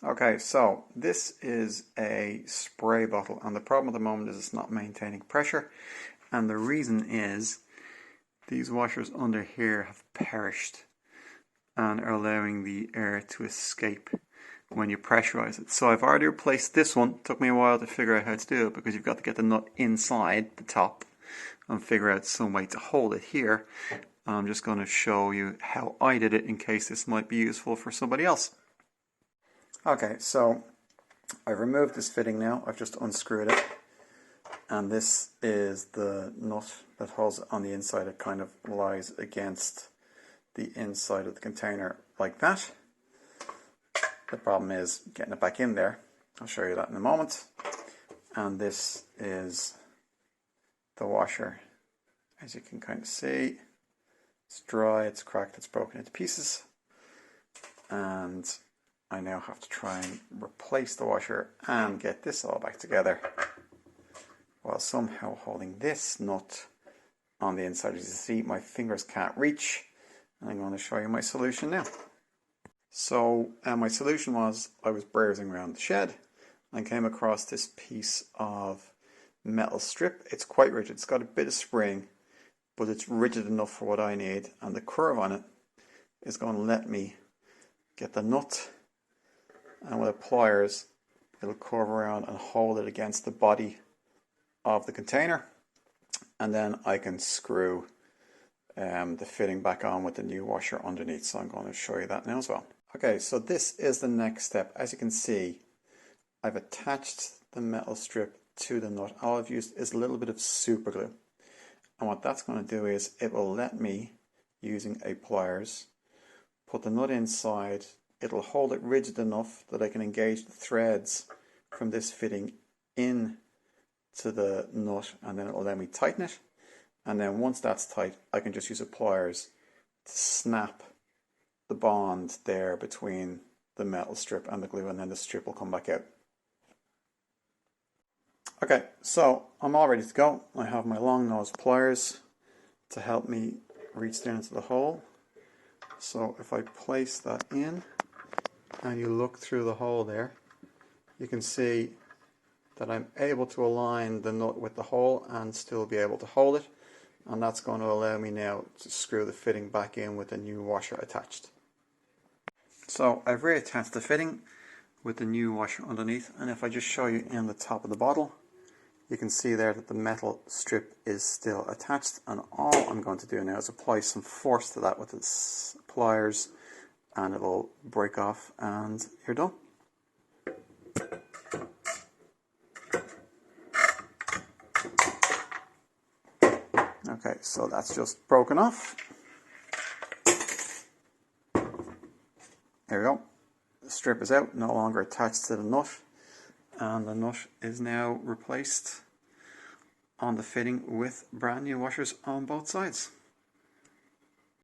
Okay, so this is a spray bottle, and the problem at the moment is it's not maintaining pressure, and the reason is these washers under here have perished and are allowing the air to escape when you pressurize it. So I've already replaced this one. It took me a while to figure out how to do it because you've got to get the nut inside the top and figure out some way to hold it here. I'm just going to show you how I did it in case this might be useful for somebody else. Okay, so I've removed this fitting now. I've just unscrewed it, and this is the nut that holds it on the inside. It kind of lies against the inside of the container like that. The problem is getting it back in there. I'll show you that in a moment. And this is the washer. As you can kind of see, it's dry, it's cracked, it's broken into pieces, and I now have to try and replace the washer and get this all back together while somehow holding this nut on the inside. As you see, my fingers can't reach, and I'm going to show you my solution now. So my solution was I was browsing around the shed and came across this piece of metal strip. It's quite rigid, it's got a bit of spring, but it's rigid enough for what I need, and the curve on it is going to let me get the nut, and with pliers it'll curve around and hold it against the body of the container, and then I can screw the fitting back on with the new washer underneath. So I'm going to show you that now as well. Okay, so this is the next step. As you can see, I've attached the metal strip to the nut. All I've used is a little bit of super glue, and what that's going to do is it will let me, using a pliers, put the nut inside. It'll hold it rigid enough that I can engage the threads from this fitting in to the nut, and then it will let me tighten it. And then once that's tight, I can just use a pliers to snap the bond there between the metal strip and the glue, and then the strip will come back out. Okay, so I'm all ready to go. I have my long nose pliers to help me reach down into the hole. So if I place that in and you look through the hole there, you can see that I'm able to align the nut with the hole and still be able to hold it, and that's going to allow me now to screw the fitting back in with the new washer attached. So I've reattached the fitting with the new washer underneath, and if I just show you in the top of the bottle, you can see there that the metal strip is still attached, and all I'm going to do now is apply some force to that with the pliers, and it'll break off and you're done. Okay, so that's just broken off. There we go. The strip is out, no longer attached to the nut, and the nut is now replaced on the fitting with brand new washers on both sides.